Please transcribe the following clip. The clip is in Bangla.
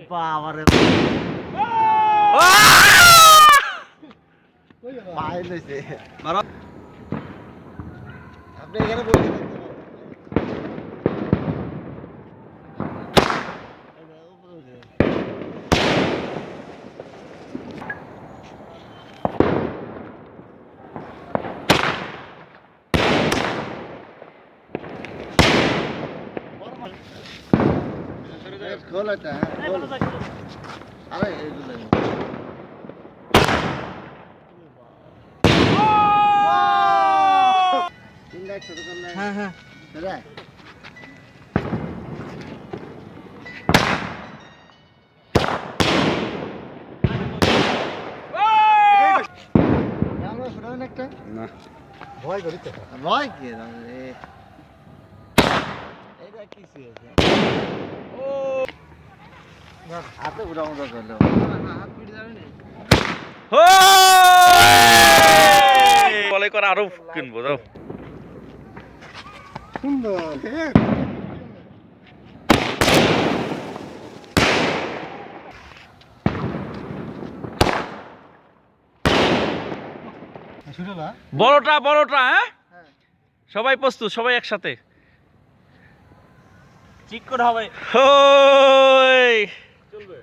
বাবারে পাই লইছে মারো আপনি এখানে বসে থাকতে खोल होता है अरे हाँ हाँ ভয় করিতে ভয় কি রে এটা কি হয়েছে ও হাতে উড়া উড়া করলো হাত পিট যাবে না বলে করে আরো কিনবো দাও সুন্দর বড়টা বড়টা হ্যাঁ সবাই প্রস্তুত সবাই একসাথে ঠিক করে হবে চলবে